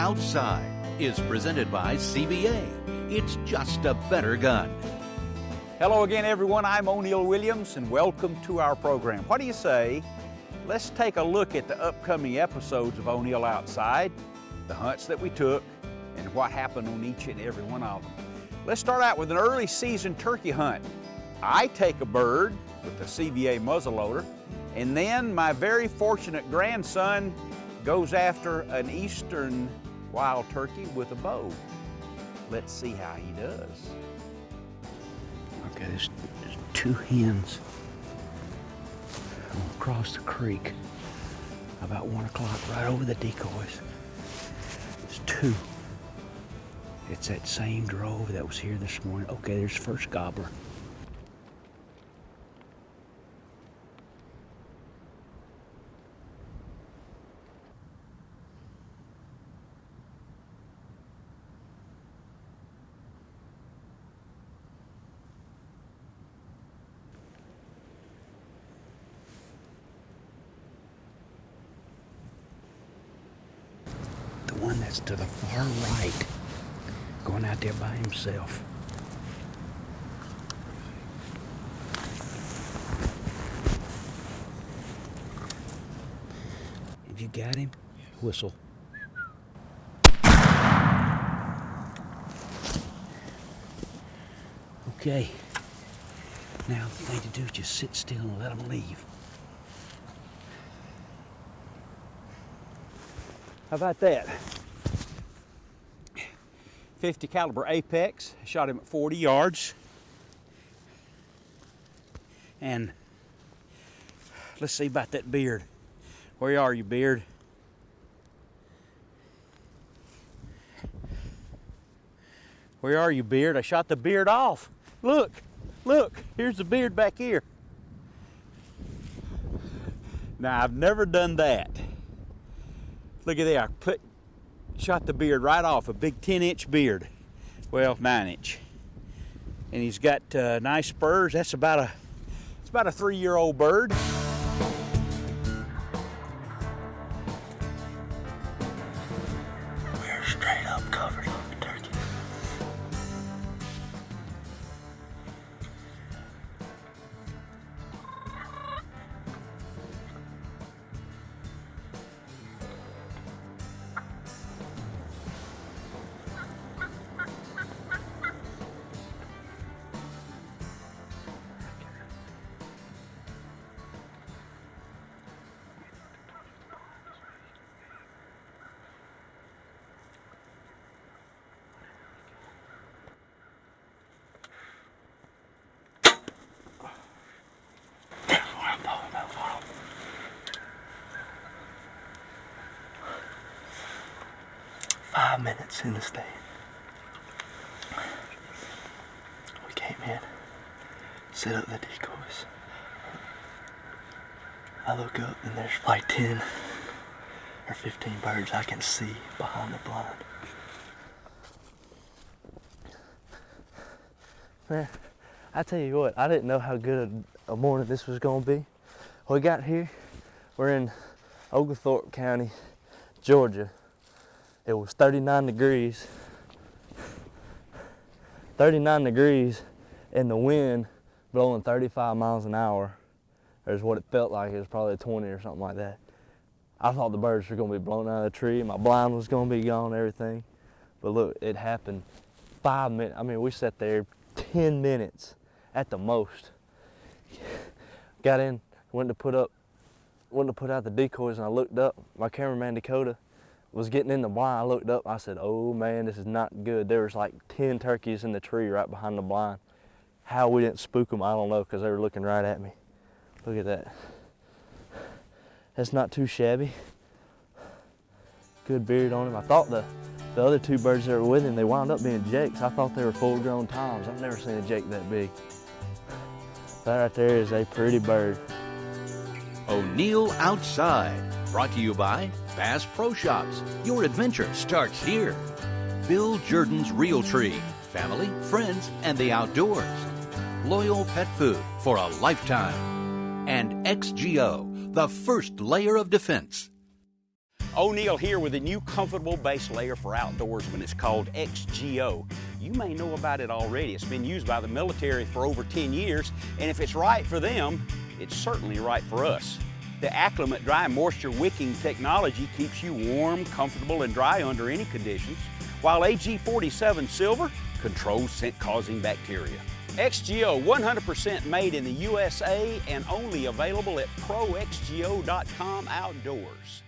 Outside is presented by CBA. It's just a better gun. Hello again, everyone. I'm O'Neil Williams, and welcome to our program. What do you say? Let's take a look at the upcoming episodes of O'Neil Outside, the hunts that we took, and what happened on each and every one of them. Let's start out with an early season turkey hunt. I take a bird with the CBA muzzleloader, and then my very fortunate grandson goes after an eastern wild turkey with a bow. Let's see how he does. Okay, there's two hens across the creek about 1 o'clock right over the decoys. There's two. It's that same drove that was here this morning. Okay, there's first gobbler. The one that's to the far right, going out there by himself. If you got him, whistle. Okay, now the thing to do is just sit still and let them leave. How about that? 50 caliber Apex, shot him at 40 yards. And let's see about that beard. Where are you, beard? Where are you, beard? I shot the beard off. Look, here's the beard back here. Now, I've never done that. Look at there, I shot the beard right off, a big 10-inch beard. Well, 9-inch. And he's got nice spurs. That's about a 3-year-old bird. We're straight up covered on the turkey. Minutes in the stand. We came in, set up the decoys. I look up and there's like 10 or 15 birds I can see behind the blind. Man, I tell you what, I didn't know how good a morning this was gonna be. When we got here, we're in Oglethorpe County, Georgia. It was 39 degrees, and the wind blowing 35 miles an hour. Is what it felt like. It was probably 20 or something like that. I thought the birds were gonna be blown out of the tree, my blind was gonna be gone and everything. But look, it happened 5 minutes. I mean, we sat there 10 minutes at the most. Got in, went to put out the decoys, and I looked up. My cameraman Dakota was getting in the blind. I looked up, I said, oh man, this is not good. There was like 10 turkeys in the tree right behind the blind. How we didn't spook them, I don't know, because they were looking right at me. Look at that. That's not too shabby. Good beard on him. I thought the other two birds that were with him, they wound up being jakes. I thought they were full-grown toms. I've never seen a jake that big. That right there is a pretty bird. O'Neil Outside, brought to you by Bass Pro Shops. Your adventure starts here. Bill Jordan's Realtree, family, friends, and the outdoors. Loyal pet food for a lifetime. And XGO, the first layer of defense. O'Neill here with a new comfortable base layer for outdoorsmen. It's called XGO. You may know about it already. It's been used by the military for over 10 years, and if it's right for them, it's certainly right for us. The Acclimate Dry Moisture Wicking technology keeps you warm, comfortable, and dry under any conditions, while AG47 Silver controls scent-causing bacteria. XGO, 100% made in the USA and only available at proxgo.com outdoors.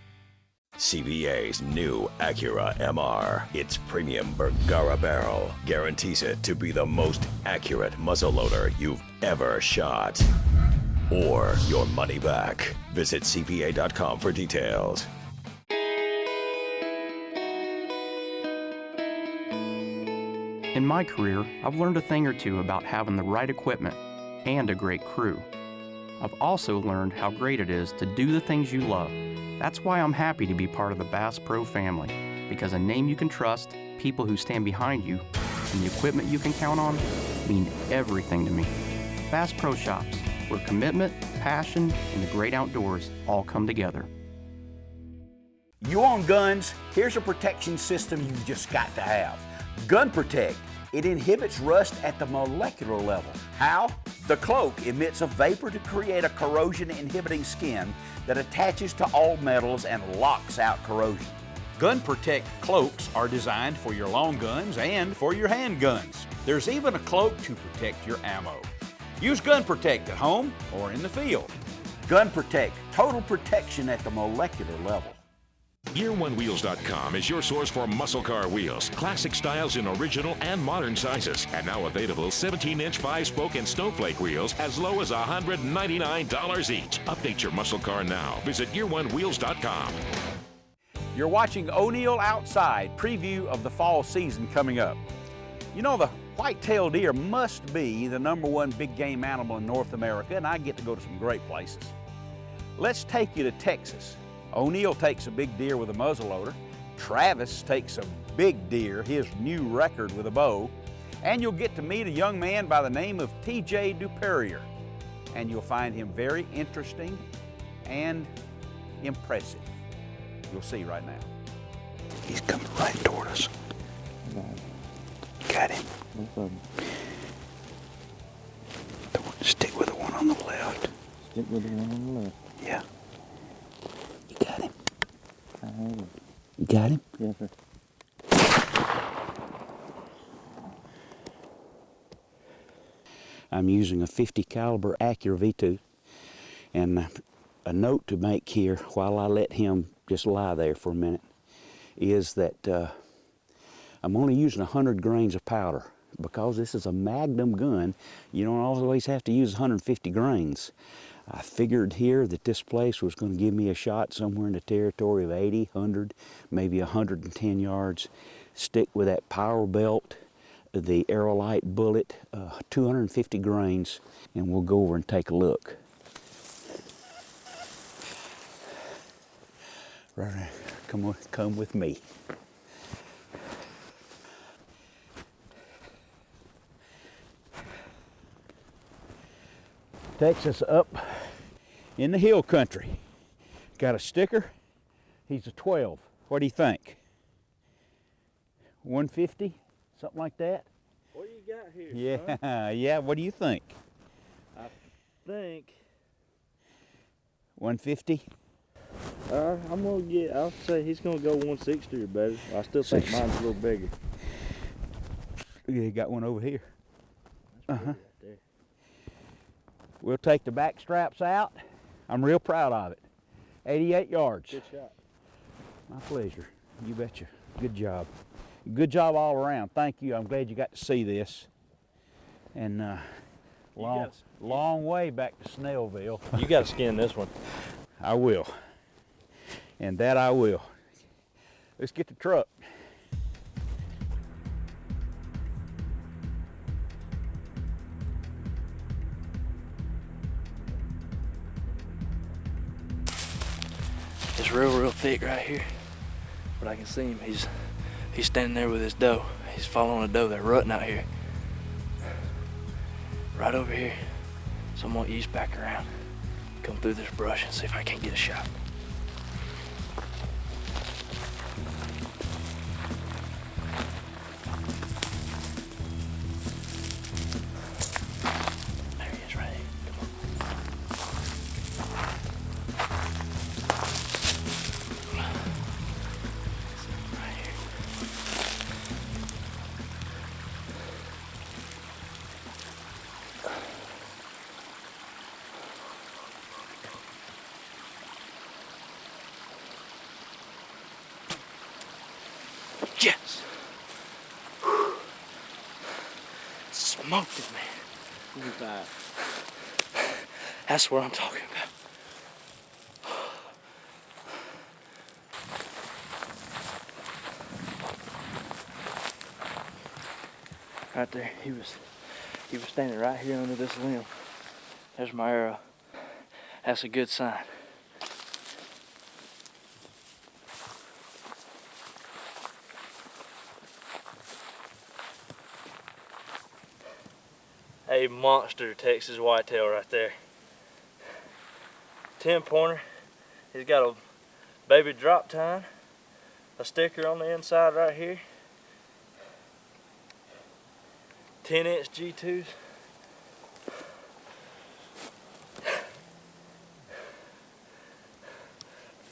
CVA's new Acura MR. Its premium Bergara barrel guarantees it to be the most accurate muzzleloader you've ever shot. Or your money back. Visit CVA.com for details. In my career, I've learned a thing or two about having the right equipment and a great crew. I've also learned how great it is to do the things you love. That's why I'm happy to be part of the Bass Pro family, because a name you can trust, people who stand behind you, and the equipment you can count on mean everything to me. Bass Pro Shops, where commitment, passion, and the great outdoors all come together. You own guns, here's a protection system you've just got to have. Gun Protect. It inhibits rust at the molecular level. How? The cloak emits a vapor to create a corrosion-inhibiting skin that attaches to all metals and locks out corrosion. Gun Protect cloaks are designed for your long guns and for your handguns. There's even a cloak to protect your ammo. Use Gun Protect at home or in the field. Gun Protect, total protection at the molecular level. GearOneWheels.com is your source for muscle car wheels, classic styles in original and modern sizes, and now available 17-inch 5-spoke and snowflake wheels as low as $199 each. Update your muscle car now. Visit GearOneWheels.com. You're watching O'Neill Outside, preview of the fall season coming up. You know, the white-tailed deer must be the #1 big game animal in North America, and I get to go to some great places. Let's take you to Texas. O'Neill takes a big deer with a muzzleloader. Travis takes a big deer, his new record with a bow. And you'll get to meet a young man by the name of TJ Duperier. And you'll find him very interesting and impressive. You'll see right now. He's coming right toward us. Got him. Stick with the one on the left. Stick with the one on the left. Yeah. You got him. You got him? Yes, sir. I'm using a .50 caliber Acura V2, and a note to make here while I let him just lie there for a minute is that I'm only using 100 grains of powder. Because this is a Magnum gun, you don't always have to use 150 grains. I figured here that this place was going to give me a shot somewhere in the territory of 80, 100, maybe 110 yards. Stick with that POWERBELT, the Aerolite bullet, 250 grains, and we'll go over and take a look. Right, come with me. Takes us up in the hill country. Got a sticker. He's a 12. What do you think? 150? Something like that? What do you got here, Yeah, son? yeah. What do you think? I think 150? I'll say he's gonna go 160 or better. I still think 60. mine's a little bigger. Yeah, you got one over here. That's pretty right there. We'll take the back straps out. I'm real proud of it. 88 yards. Good shot. My pleasure. You betcha. Good job. Good job all around. Thank you. I'm glad you got to see this. And long way back to Snellville. You got to skin this one. I will. And that I will. Let's get the truck. It's real thick right here, but I can see him. He's standing there with his doe. He's following a doe. They're rutting out here. Right over here. So I'm gonna ease back around, come through this brush and see if I can't get a shot. smoked it, man. That's what I'm talking about. Right there, he was standing right here under this limb. There's my arrow. That's a good sign. A monster Texas whitetail right there. 10-pointer. He's got a baby drop tine, a sticker on the inside right here. 10-inch G2s.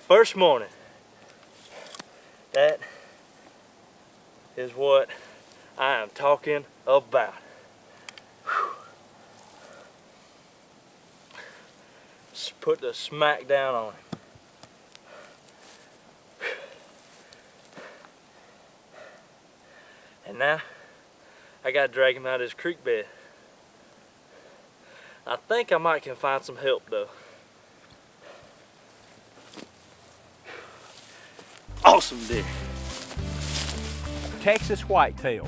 First morning. That is what I am talking about. Just put the smack down on him. And now I gotta drag him out of his creek bed. I think I might can find some help though. Awesome deer. Texas whitetails.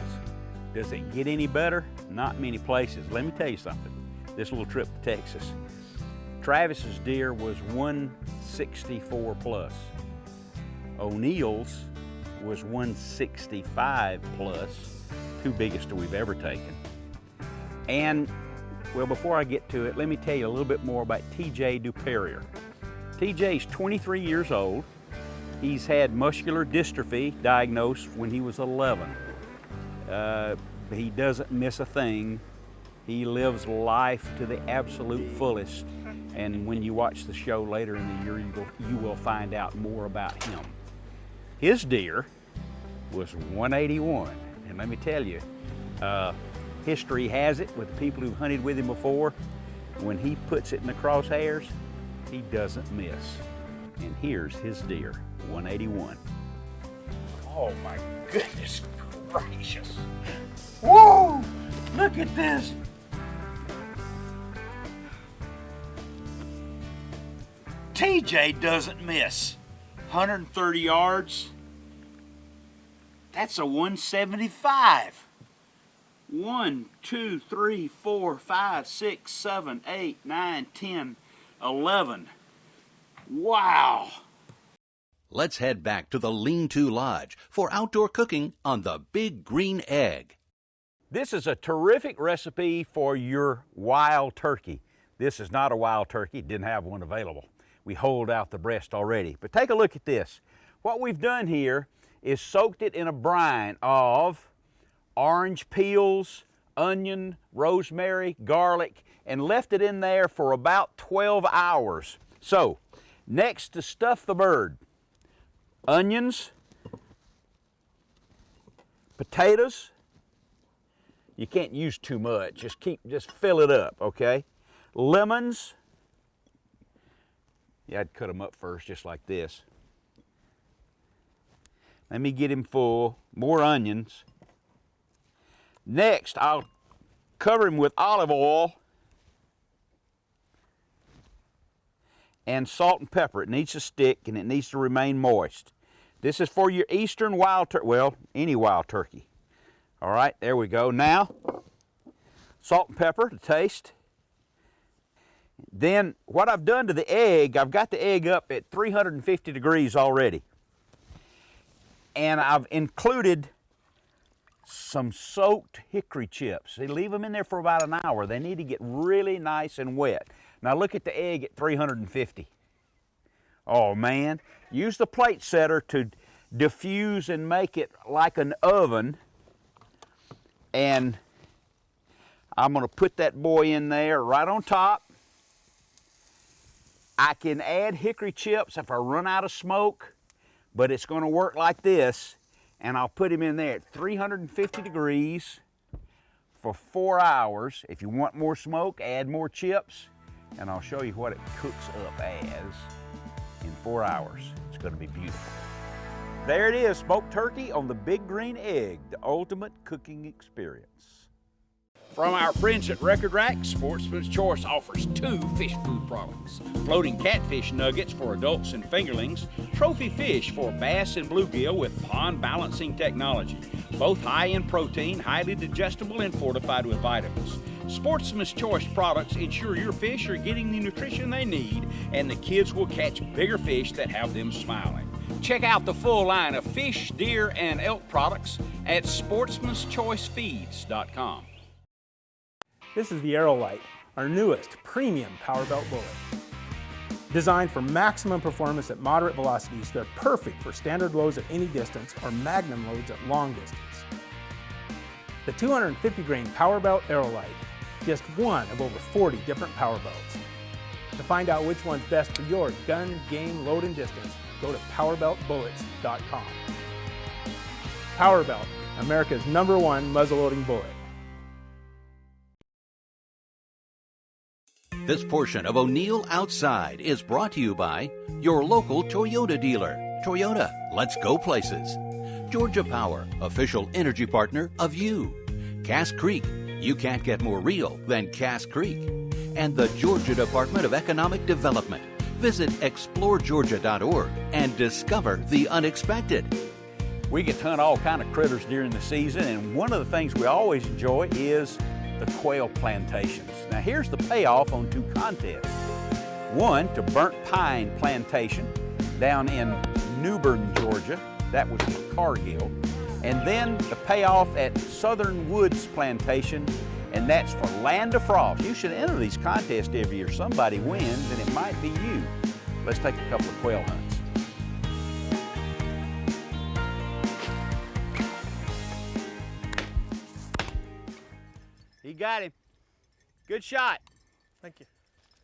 Does it get any better? Not many places. Let me tell you something. This little trip to Texas. Travis's deer was 164 plus. O'Neill's was 165 plus. Two biggest we've ever taken. And, well, before I get to it, let me tell you a little bit more about TJ Duperrier. TJ's 23 years old. He's had muscular dystrophy diagnosed when he was 11. He doesn't miss a thing. He lives life to the absolute fullest. And when you watch the show later in the year, you will find out more about him. His deer was 181. And let me tell you, history has it with the people who've hunted with him before, when he puts it in the crosshairs, he doesn't miss. And here's his deer, 181. Oh my goodness gracious. Whoa! Look at this. TJ doesn't miss. 130 yards. That's a 175. 1, 2, 3, 4, 5, 6, 7, 8, 9, 10, 11. Wow. Let's head back to the Lean-To Lodge for outdoor cooking on the Big Green Egg. This is a terrific recipe for your wild turkey. This is not a wild turkey, didn't have one available. We holed out the breast already. But take a look at this. What we've done here is soaked it in a brine of orange peels, onion, rosemary, garlic, and left it in there for about 12 hours. So, next to stuff the bird, onions, potatoes. You can't use too much, just fill it up, okay? Lemons. Yeah, I'd cut them up first, just like this. Let me get him full. More onions. Next, I'll cover him with olive oil and salt and pepper. It needs to stick and it needs to remain moist. This is for your eastern wild turkey, well, any wild turkey. All right, there we go. Now, salt and pepper to taste. Then what I've done to the egg, I've got the egg up at 350 degrees already. And I've included some soaked hickory chips. They leave them in there for about an hour. They need to get really nice and wet. Now look at the egg at 350. Oh man, use the plate setter to diffuse and make it like an oven. And I'm gonna put that boy in there right on top. I can add hickory chips if I run out of smoke, but it's gonna work like this. And I'll put him in there at 350 degrees for 4 hours. If you want more smoke, add more chips, and I'll show you what it cooks up as in 4 hours. It's gonna be beautiful. There it is, smoked turkey on the Big Green Egg, the ultimate cooking experience. From our friends at Record Rack, Sportsman's Choice offers 2 fish food products. Floating catfish nuggets for adults and fingerlings, trophy fish for bass and bluegill with pond balancing technology. Both high in protein, highly digestible, and fortified with vitamins. Sportsman's Choice products ensure your fish are getting the nutrition they need, and the kids will catch bigger fish that have them smiling. Check out the full line of fish, deer, and elk products at sportsmanschoicefeeds.com. This is the Aerolite, our newest premium POWERBELT bullet. Designed for maximum performance at moderate velocities, they're perfect for standard loads at any distance or magnum loads at long distance. The 250 grain POWERBELT Aerolite, just one of over 40 different POWERBELTs. To find out which one's best for your gun, game, load, and distance, go to POWERBELTbullets.com. POWERBELT, America's #1 muzzleloading bullet. This portion of O'Neill Outside is brought to you by your local Toyota dealer. Toyota, let's go places. Georgia Power, official energy partner of you. Cass Creek, you can't get more real than Cass Creek. And the Georgia Department of Economic Development. Visit exploregeorgia.org and discover the unexpected. We get to hunt all kind of critters during the season, and one of the things we always enjoy is the quail plantations. Now here's the payoff on 2 contests. One to Burnt Pine Plantation down in Newbern, Georgia. That was for Cargill. And then the payoff at Southern Woods Plantation, and that's for Land of Frost. You should enter these contests every year. Somebody wins, and it might be you. Let's take a couple of quail hunts. He got him. Good shot. Thank you.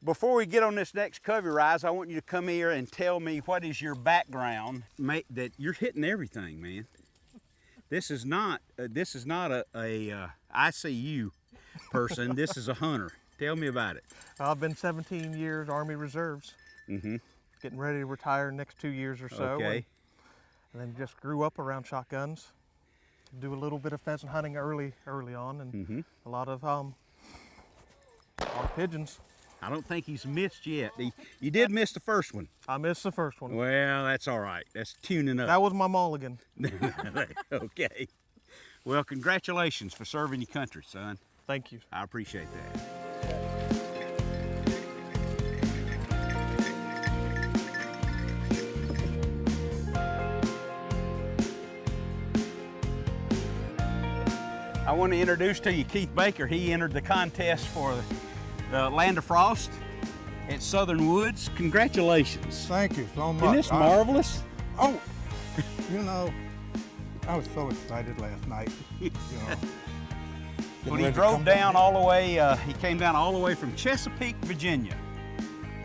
Before we get on this next covey rise, I want you to come here and tell me what is your background. That you're hitting everything, man. This is not a ICU person. This is a hunter. Tell me about it. I've been 17 years Army Reserves. Mm-hmm. Getting ready to retire next 2 years or so. Okay. And then just grew up around shotguns. Do a little bit of pheasant hunting early on, and a lot of pigeons. I don't think he's missed yet. You did miss the first one. I missed the first one. Well, that's all right. That's tuning up. That was my mulligan. Okay. Well, congratulations for serving your country, son. Thank you. I appreciate that. I want to introduce to you Keith Baker. He entered the contest for the Land of Frost at Southern Woods. Congratulations. Thank you so much. Isn't this marvelous? Oh, you know, I was so excited last night. When he drove down all the way, he came down all the way from Chesapeake, Virginia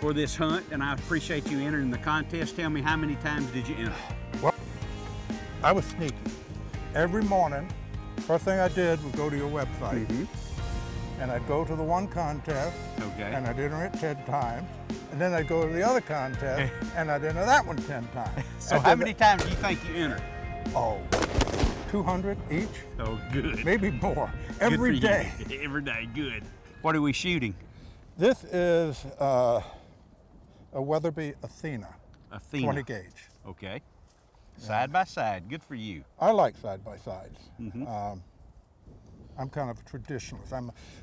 for this hunt, and I appreciate you entering the contest. Tell me, how many times did you enter? Well, I was sneaky. Every morning, first thing I did was go to your website, and I'd go to the one contest, and I'd enter it 10 times, and then I'd go to the other contest, and I'd enter that one 10 times. So how many times do you think you entered? Oh, 200 each. Oh, good. Maybe more. Every day. Every day, good. What are we shooting? This is a Weatherby Athena. 20 gauge. Okay. Side by side, good for you. I like side-by-sides. I'm kind of a traditionalist.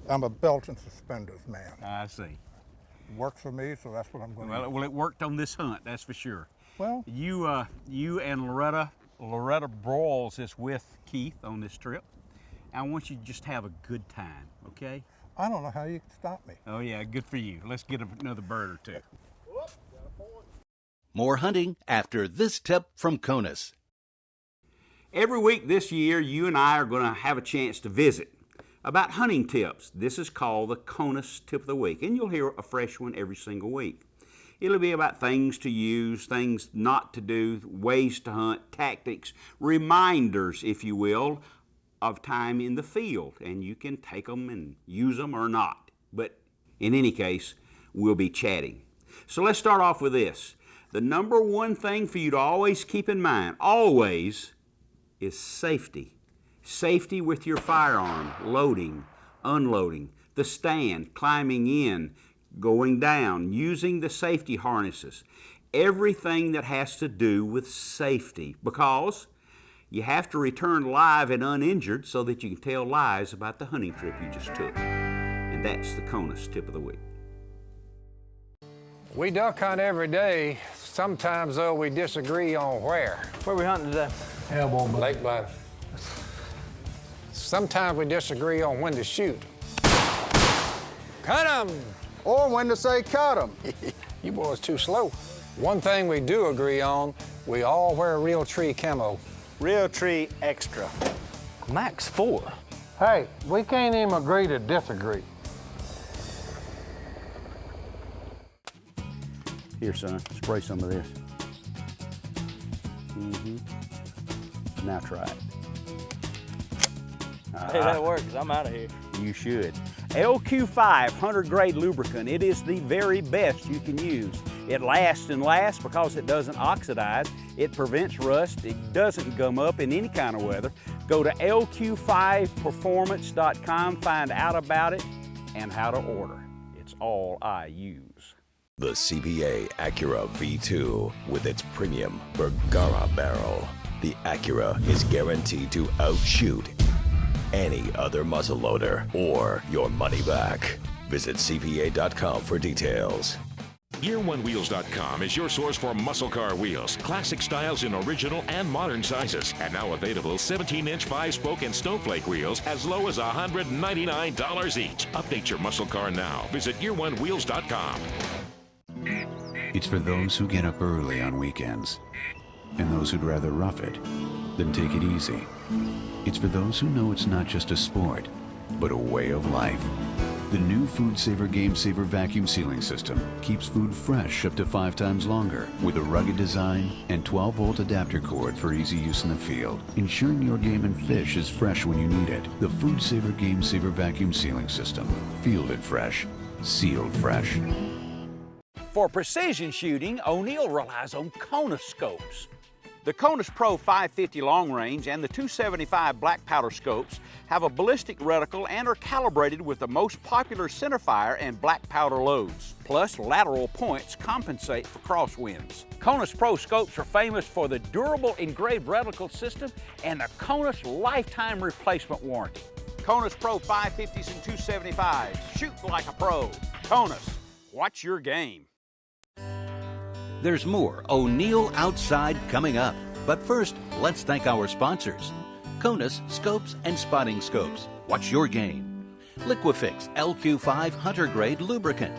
I'm a belt and suspenders man. I see. It works for me, so that's what I'm going to do. Well, it worked on this hunt, that's for sure. Well, you and Loretta Broyles is with Keith on this trip. I want you to just have a good time, okay? I don't know how you can stop me. Oh yeah, good for you. Let's get another bird or two. More hunting after this tip from KONUS. Every week this year, you and I are going to have a chance to visit about hunting tips. This is called the KONUS Tip of the Week, and you'll hear a fresh one every single week. It'll be about things to use, things not to do, ways to hunt, tactics, reminders, if you will, of time in the field. And you can take them and use them or not. But in any case, we'll be chatting. So let's start off with this. The number one thing for you to always keep in mind, always, is safety. Safety with your firearm, loading, unloading, the stand, climbing in, going down, using the safety harnesses, everything that has to do with safety, because you have to return live and uninjured so that you can tell lies about the hunting trip you just took. And that's the KONUS Tip of the Week. We duck hunt every day. Sometimes, though, we disagree on where. Where are we hunting today? Elbow Lake Bluff. Sometimes we disagree on when to shoot. Cut 'em! Or when to say cut 'em. You boys too slow. One thing we do agree on, we all wear real tree camo. Real tree extra. Max 4. Hey, we can't even agree to disagree. Here, son, spray some of this. Now try it. Hey, that works. I'm out of here. You should. LQ5 hunter grade lubricant. It is the very best you can use. It lasts and lasts because it doesn't oxidize. It prevents rust. It doesn't gum up in any kind of weather. Go to lq5performance.com, find out about it and how to order. It's all I use. The CVA Acura V2 with its premium Bergara barrel. The Acura is guaranteed to outshoot any other muzzleloader or your money back. Visit CVA.com for details. YearOneWheels.com is your source for muscle car wheels, classic styles in original and modern sizes, and now available 17-inch 5-spoke and snowflake wheels as low as $199 each. Update your muscle car now. Visit YearOneWheels.com. It's for those who get up early on weekends and those who'd rather rough it than take it easy. It's for those who know it's not just a sport, but a way of life. The new Food Saver Game Saver vacuum sealing system keeps food fresh up to 5 times longer with a rugged design and 12-volt adapter cord for easy use in the field, ensuring your game and fish is fresh when you need it. The Food Saver Game Saver vacuum sealing system. Fielded fresh, sealed fresh. For precision shooting, O'Neill relies on KONUS scopes. The KONUS Pro 550 long range and the 275 black powder scopes have a ballistic reticle and are calibrated with the most popular centerfire and black powder loads. Plus, lateral points compensate for crosswinds. KONUS Pro scopes are famous for the durable engraved reticle system and the KONUS lifetime replacement warranty. KONUS Pro 550s and 275s. Shoot like a pro. KONUS, what's your game? There's more O'Neill Outside coming up. But first, let's thank our sponsors. KONUS Scopes and Spotting Scopes. What's your game? Liquifix LQ5 Hunter Grade Lubricant.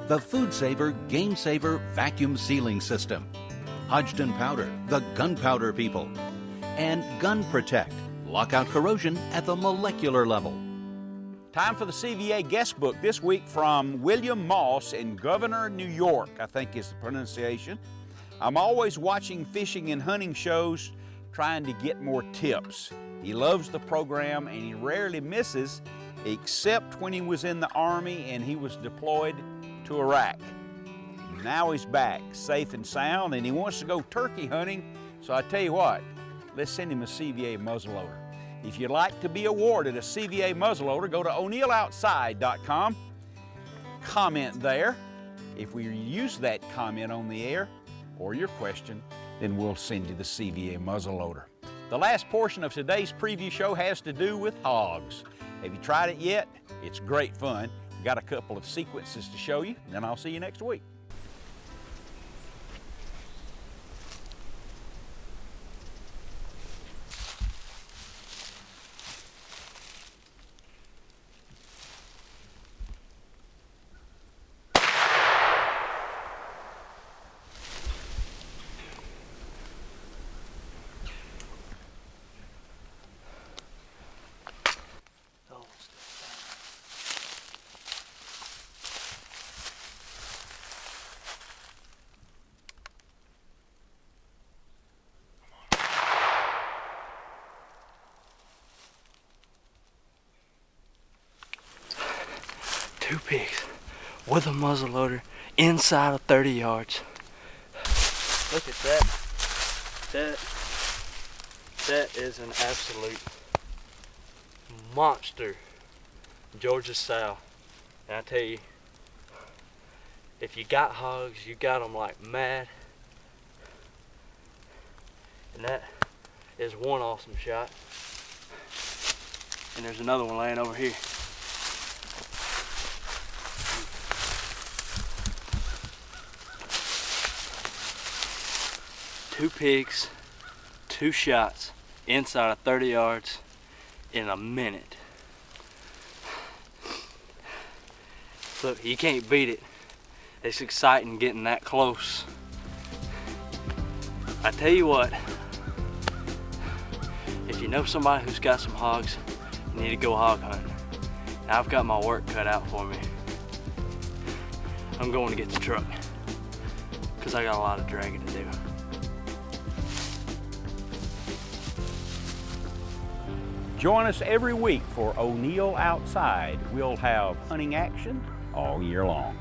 The Food Saver Game Saver Vacuum Sealing System. HODGDON Powder, the gunpowder people. And Gun Protect, lockout corrosion at the molecular level. Time for the CVA guest book this week from William Moss in Governor, New York, I think is the pronunciation. I'm always watching fishing and hunting shows, trying to get more tips. He loves the program and he rarely misses, except when he was in the Army and he was deployed to Iraq. Now he's back, safe and sound, and he wants to go turkey hunting, so I tell you what, let's send him a CVA muzzleloader. If you'd like to be awarded a CVA muzzleloader, go to O'NeillOutside.com, comment there. If we use that comment on the air or your question, then we'll send you the CVA muzzleloader. The last portion of today's preview show has to do with hogs. Have you tried it yet? It's great fun. We've got a couple of sequences to show you, and then I'll see you next week. Two pigs with a muzzleloader inside of 30 yards. Look at that. That is an absolute monster Georgia sow. And I tell you, if you got hogs, you got them like mad. And that is one awesome shot. And there's another one laying over here. Two pigs, two shots inside of 30 yards in a minute. Look, you can't beat it. It's exciting getting that close. I tell you what, if you know somebody who's got some hogs, you need to go hog hunting. Now, I've got my work cut out for me. I'm going to get the truck because I got a lot of dragging to do. Join us every week for O'Neill Outside. We'll have hunting action all year long.